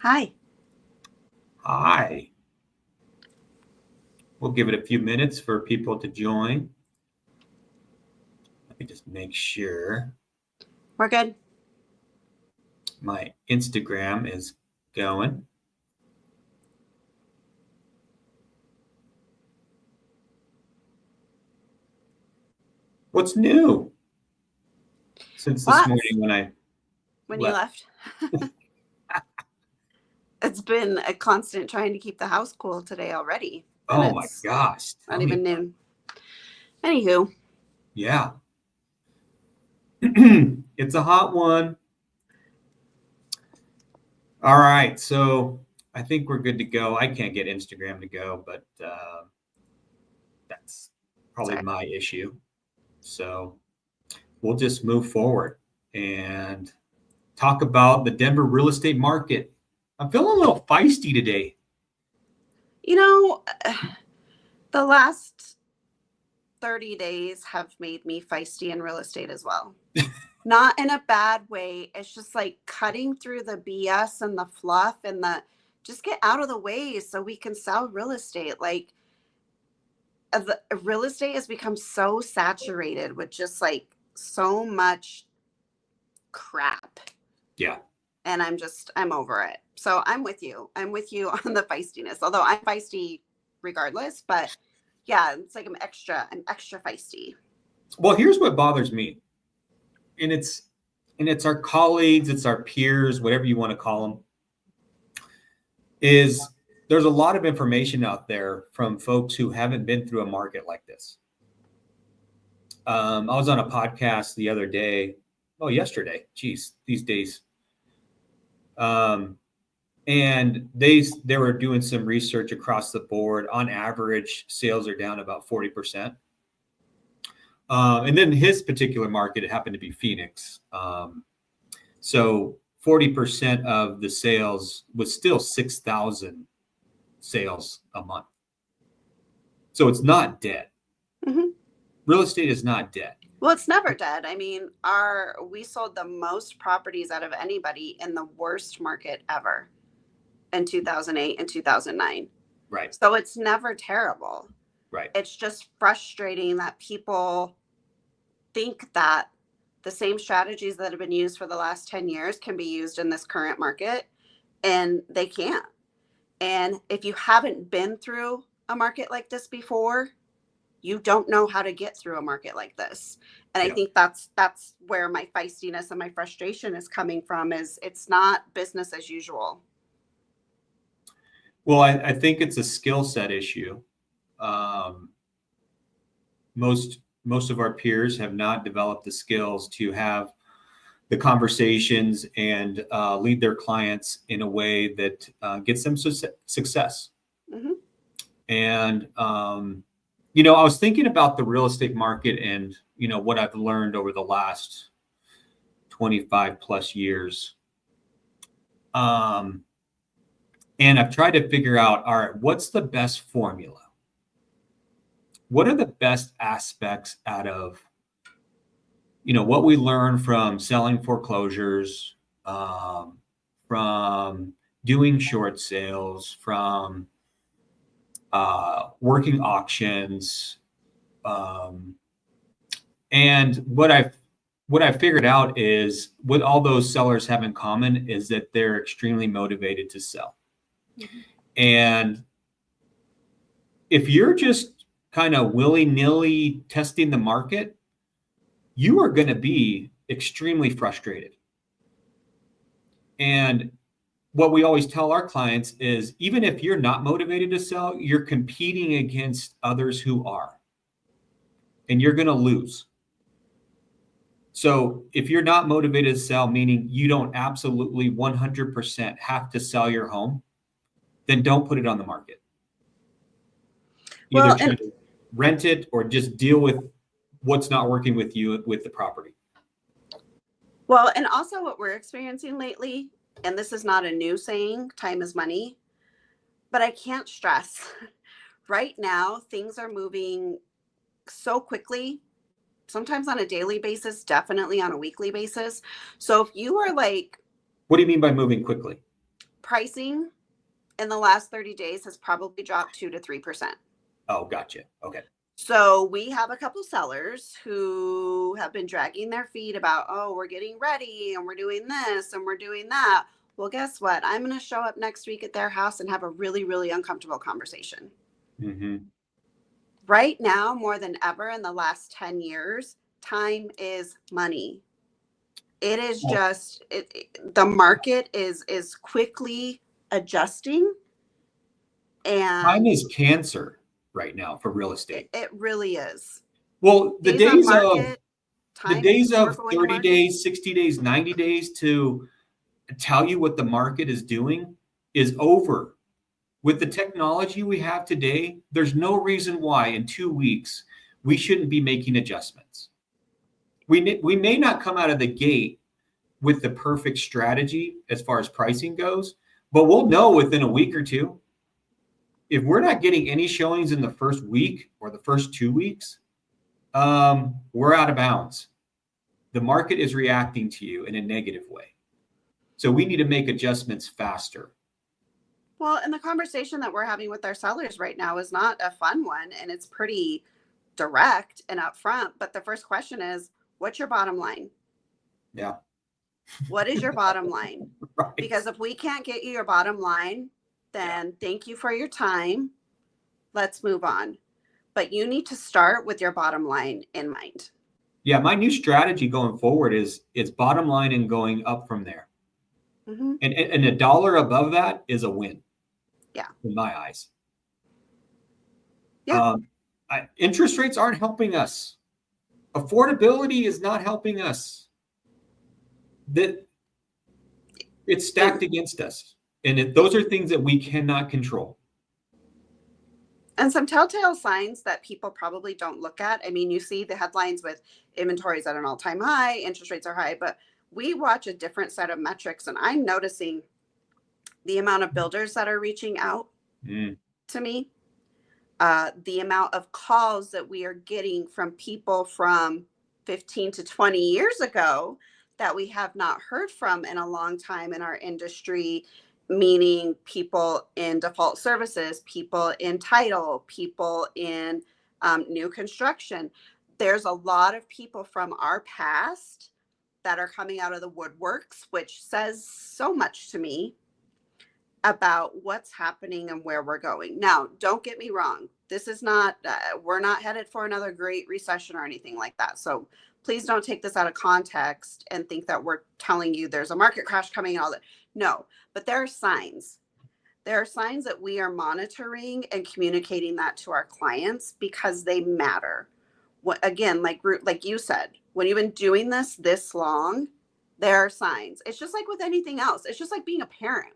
Hi. Hi. We'll give it a few minutes for people to join. Let me just make sure We're good. my Instagram is going. What's new since this morning when you left? It's been a constant trying to keep the house cool today already. Oh my gosh. Not even noon. Anywho. Yeah. It's a hot one. All right. So I think we're good to go. I can't get Instagram to go, but that's probably my issue. So we'll just move forward and talk about the Denver real estate market. I'm feeling a little feisty today. You know, the last 30 days have made me feisty in real estate as well. Not in a bad way. It's just like cutting through the BS and the fluff and just get out of the way so we can sell real estate. Like the real estate has become so saturated with just like so much crap. Yeah. And I'm over it. So I'm with you. I'm with you on the feistiness, although I'm feisty regardless, but yeah, it's like I'm extra feisty. Well, here's what bothers me. And it's our colleagues, it's our peers, whatever you want to call them, is there's a lot of information out there from folks who haven't been through a market like this. I was on a podcast the other day. Oh, yesterday. Geez, these days. And they were doing some research across the board. On average, sales are down about 40%. And then his particular market, it happened to be Phoenix. So 40% of the sales was still 6,000 sales a month. So it's not dead. Mm-hmm. Real estate is not dead. Well, it's never dead. I mean, we sold the most properties out of anybody in the worst market ever in 2008 and 2009. Right. So it's never terrible. Right. It's just frustrating that people think that the same strategies that have been used for the last 10 years can be used in this current market, and they can't. And if you haven't been through a market like this before, you don't know how to get through a market like this. And I think that's where my feistiness and my frustration is coming from, is it's not business as usual. Well, I think it's a skill set issue. Most of our peers have not developed the skills to have the conversations and lead their clients in a way that gets them success. Mm-hmm. And, I was thinking about the real estate market and, what I've learned over the last 25 plus years. And I've tried to figure out, all right, what's the best formula? What are the best aspects out of, what we learn from selling foreclosures, from doing short sales, from working auctions. And what I've figured out is what all those sellers have in common is that they're extremely motivated to sell. Mm-hmm. And if you're just kind of willy-nilly testing the market, you are going to be extremely frustrated. And what we always tell our clients is, even if you're not motivated to sell, you're competing against others who are, and you're going to lose. So if you're not motivated to sell, meaning you don't absolutely 100% have to sell your home, then don't put it on the market. Either try to rent it or just deal with what's not working with you with the property. Well, and also what we're experiencing lately, and this is not a new saying, time is money, but I can't stress. Right now, things are moving so quickly, sometimes on a daily basis, definitely on a weekly basis. So if you are like... What do you mean by moving quickly? pricing in the last 30 days has probably dropped 2 to 3%. Oh, gotcha. Okay. So we have a couple sellers who have been dragging their feet about, oh, we're getting ready and we're doing this and we're doing that. Well, guess what? I'm going to show up next week at their house and have a really, really uncomfortable conversation. Mm-hmm. Right now, more than ever in the last 10 years, time is money. It is just, the market is quickly adjusting. And time is cancer right now for real estate. It really is. Well, the days of 30 days, 60 days, 90 days to tell you what the market is doing is over. With the technology we have today, there's no reason why in 2 weeks we shouldn't be making adjustments. We may not come out of the gate with the perfect strategy as far as pricing goes, but we'll know within a week or two. If we're not getting any showings in the first week or the first 2 weeks, we're out of bounds. The market is reacting to you in a negative way. So we need to make adjustments faster. Well, and the conversation that we're having with our sellers right now is not a fun one, and it's pretty direct and upfront. But the first question is, what's your bottom line? Yeah. What is your bottom line? Right. Because if we can't get you your bottom line, then thank you for your time. Let's move on. But you need to start with your bottom line in mind. Yeah, my new strategy going forward is it's bottom line and going up from there. Mm-hmm. And a dollar above that is a win. Yeah. In my eyes. Yeah. Interest rates aren't helping us. Affordability is not helping us. It's stacked against us. And those are things that we cannot control. And some telltale signs that people probably don't look at. I mean, you see the headlines with inventories at an all-time high, interest rates are high, but we watch a different set of metrics. And I'm noticing the amount of builders that are reaching out to me, the amount of calls that we are getting from people from 15 to 20 years ago that we have not heard from in a long time in our industry, meaning people in default services, people in title, people in new construction. There's a lot of people from our past that are coming out of the woodworks, which says so much to me about what's happening and where we're going. Now, don't get me wrong. This is not, we're not headed for another great recession or anything like that. So please don't take this out of context and think that we're telling you there's a market crash coming and all that. No, but there are signs. There are signs that we are monitoring and communicating that to our clients because they matter. What, again, like you said, when you've been doing this long, there are signs. It's just like with anything else. It's just like being a parent.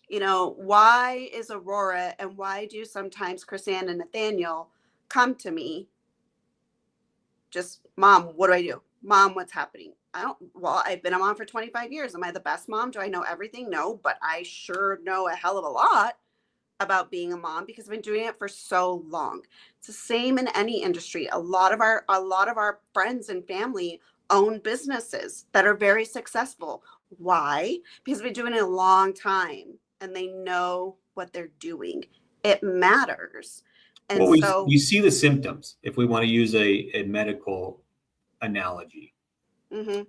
You know, why is Aurora and why do sometimes Chrisanne and Nathaniel come to me? Just, Mom, what do I do? Mom, what's happening? I've been a mom for 25 years. Am I the best mom? Do I know everything? No, but I sure know a hell of a lot about being a mom because I've been doing it for so long. It's the same in any industry. A lot of our friends and family own businesses that are very successful. Why? Because we've been doing it a long time and they know what they're doing. It matters. And well, we see the symptoms if we want to use a medical analogy. Mm-hmm.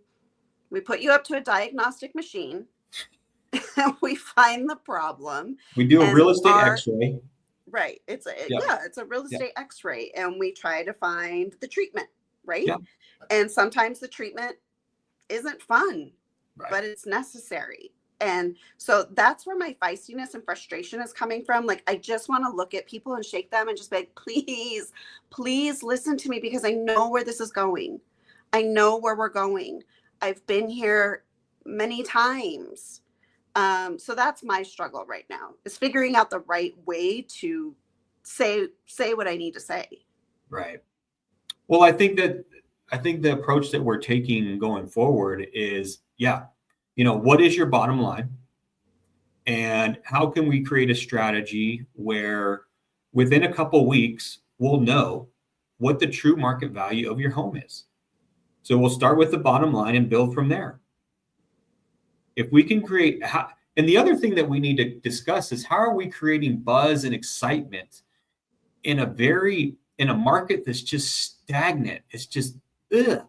We put you up to a diagnostic machine. We find the problem. We do a real estate x-ray. Right. It's a real estate x-ray. And we try to find the treatment, right? Yeah. And sometimes the treatment isn't fun, but it's necessary. And so that's where my feistiness and frustration is coming from. Like, I just want to look at people and shake them and just be like, please listen to me because I know where this is going. I know where we're going. I've been here many times. So that's my struggle right now, is figuring out the right way to say what I need to say. Right. Well, I think the approach that we're taking going forward is, what is your bottom line? And how can we create a strategy where within a couple weeks, we'll know what the true market value of your home is? So we'll start with the bottom line and build from there. If we can create, And the other thing that we need to discuss is how are we creating buzz and excitement in a market that's just stagnant. It's just, ugh.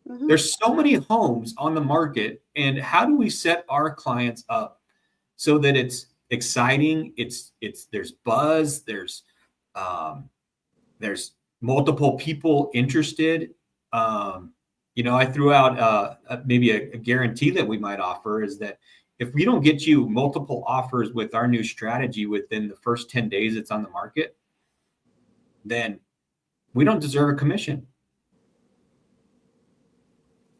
Mhm. There's so many homes on the market, and how do we set our clients up so that it's exciting? There's buzz, there's multiple people interested. I threw out maybe a guarantee that we might offer is that if we don't get you multiple offers with our new strategy within the first 10 days it's on the market, then we don't deserve a commission.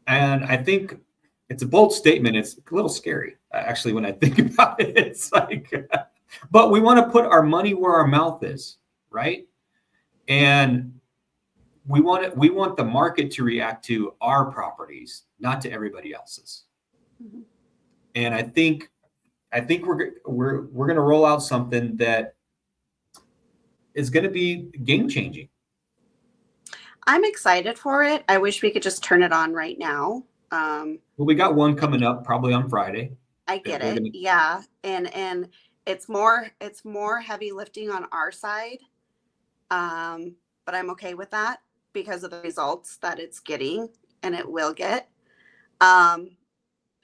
And I think it's a bold statement. It's a little scary, actually, when I think about it. It's like, but we want to put our money where our mouth is, right? And we want the market to react to our properties, not to everybody else's. Mhm. And I think we're going to roll out something that is going to be game changing. I'm excited for it. I wish we could just turn it on right now. Well, we got one coming up probably on Friday. I get it. Yeah. And it's more heavy lifting on our side. But I'm okay with that because of the results that it's getting and it will get.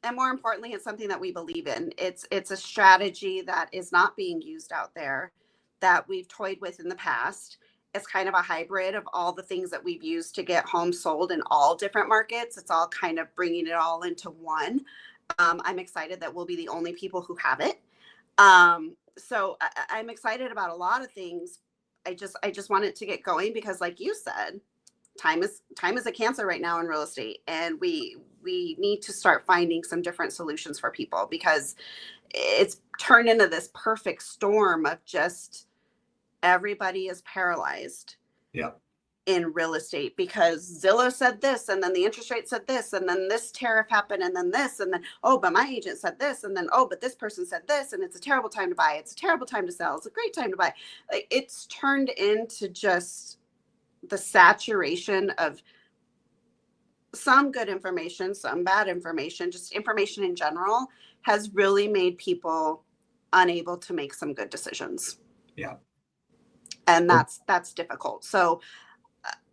And more importantly, it's something that we believe in. It's a strategy that is not being used out there, that we've toyed with in the past. It's kind of a hybrid of all the things that we've used to get homes sold in all different markets. It's all kind of bringing it all into one. I'm excited that we'll be the only people who have it. So I'm excited about a lot of things. I just want it to get going because, like you said, time is a cancer right now in real estate, and we need to start finding some different solutions for people because it's turned into this perfect storm of just everybody is paralyzed. Yeah. In real estate because Zillow said this, and then the interest rate said this, and then this tariff happened, and then this, and then, oh, but my agent said this, and then, oh, but this person said this, and it's a terrible time to buy. It's a terrible time to sell. It's a great time to buy. Like, it's turned into just the saturation of some good information, some bad information, just information in general has really made people unable to make some good decisions. Yeah. And that's difficult. So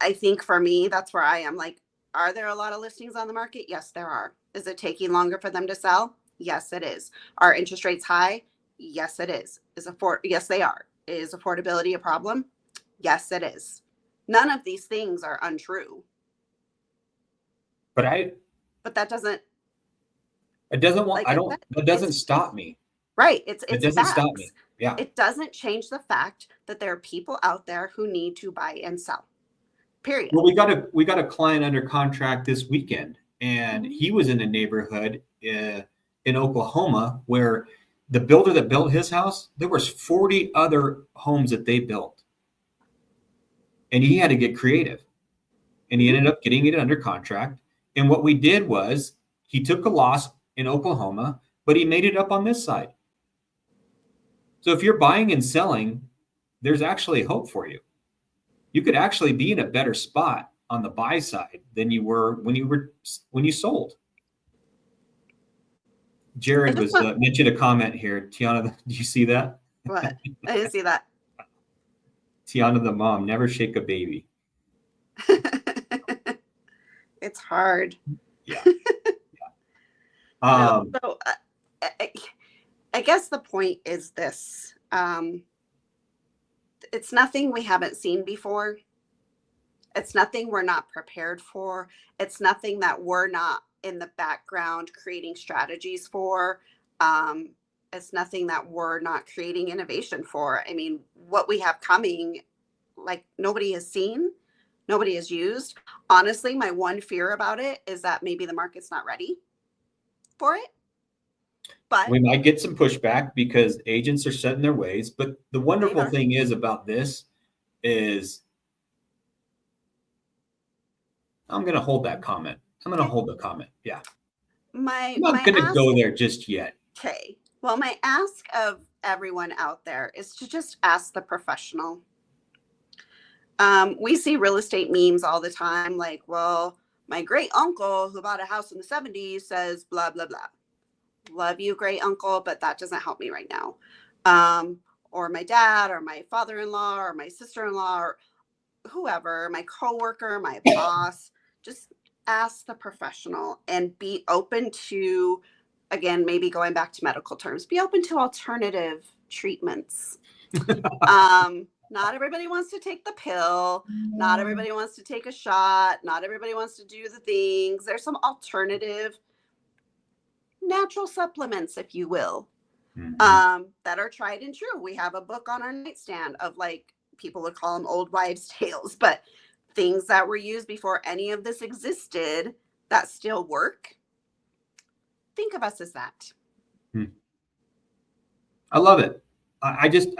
I think for me, that's where I am. Like, are there a lot of listings on the market? Yes, there are. Is it taking longer for them to sell? Yes, it is. Are interest rates high? Yes, it is. Yes, they are. Is affordability a problem? Yes, it is. None of these things are untrue. But that doesn't. It doesn't want. I don't. That doesn't stop me. Right. It doesn't facts. Stop me. Yeah. It doesn't change the fact that there are people out there who need to buy and sell. Period. Well, we got a client under contract this weekend, and he was in a neighborhood in Oklahoma where the builder that built his house, there was 40 other homes that they built, and he had to get creative, and he ended up getting it under contract. And what we did was he took a loss in Oklahoma, but he made it up on this side. So if you're buying and selling, there's actually hope for you. You could actually be in a better spot on the buy side than you were when you sold. Jared was mentioned a comment here. Tiana, do you see that? What? I didn't see that. Tiana, the mom, never shake a baby. It's hard. Yeah. So I guess the point is this. It's nothing we haven't seen before. It's nothing we're not prepared for. It's nothing that we're not in the background creating strategies for. It's nothing that we're not creating innovation for. I mean, what we have coming, like, nobody has seen, nobody has used. Honestly, my one fear about it is that maybe the market's not ready for it. But we might get some pushback because agents are set in their ways. But the wonderful thing is about this is I'm going to hold that comment. I'm going to hold the comment. Yeah. I'm not going to go there just yet. Okay. Well, my ask of everyone out there is to just ask the professional. We see real estate memes all the time. Like, well, my great uncle who bought a house in the 70s says blah, blah, blah. love you, great uncle, but that doesn't help me right now. Or my dad or my father-in-law or my sister-in-law or whoever, my coworker, my boss, just ask the professional and be open to, again, maybe going back to medical terms, be open to alternative treatments. Not everybody wants to take the pill. Not everybody wants to take a shot. Not everybody wants to do the things. There's some alternative natural supplements, if you will, that are tried and true. We have a book on our nightstand of, like, people would call them old wives' tales, but things that were used before any of this existed that still work. Think of us as that. I love it. I just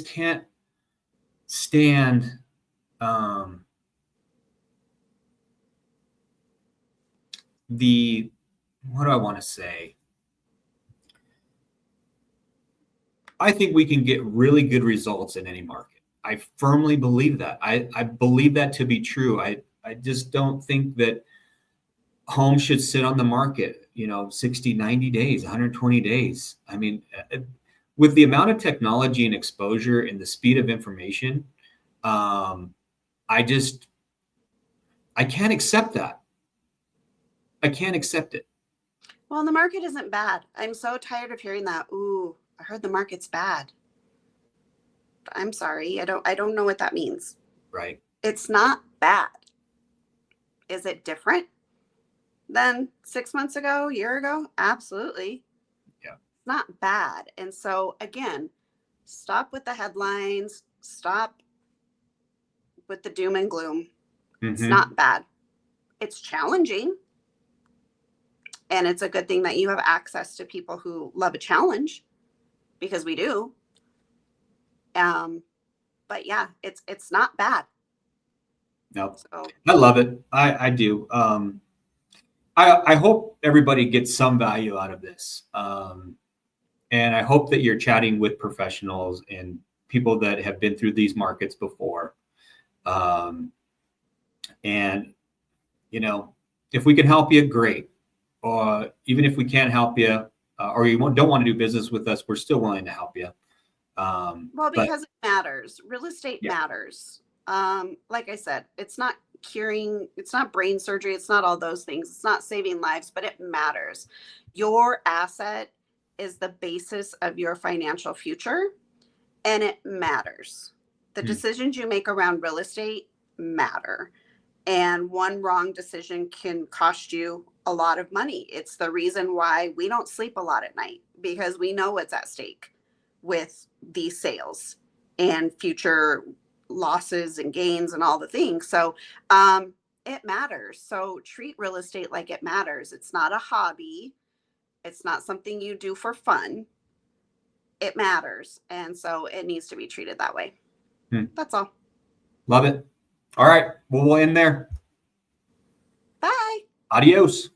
can't stand what do I want to say? I think we can get really good results in any market. I firmly believe that. I believe that to be true. I just don't think that homes should sit on the market, 60, 90 days, 120 days. I mean, with the amount of technology and exposure and the speed of information, I can't accept that. I can't accept it. Well, the market isn't bad. I'm so tired of hearing that. Ooh, I heard the market's bad. I'm sorry. I don't know what that means. Right. It's not bad. Is it different than 6 months ago, a year ago? Absolutely. Yeah. It's not bad. And so, again, stop with the headlines. Stop with the doom and gloom. It's not bad. It's challenging. And it's a good thing that you have access to people who love a challenge, because we do. But yeah, it's not bad. No, so. I love it. I do. I hope everybody gets some value out of this. And I hope that you're chatting with professionals and people that have been through these markets before. And, if we can help you, great. Or even if we can't help you, or you don't want to do business with us, we're still willing to help you. Because it matters. Real estate matters. Like I said, it's not curing, it's not brain surgery, it's not all those things. It's not saving lives, but it matters. Your asset is the basis of your financial future, and it matters. The decisions you make around real estate matter. And one wrong decision can cost you a lot of money. It's the reason why we don't sleep a lot at night, because we know what's at stake with these sales and future losses and gains and all the things. So it matters. So treat real estate like it matters. It's not a hobby. It's not something you do for fun. It matters. And so it needs to be treated that way. That's all. Love it. All right. Well, we'll end there. Bye. Adios.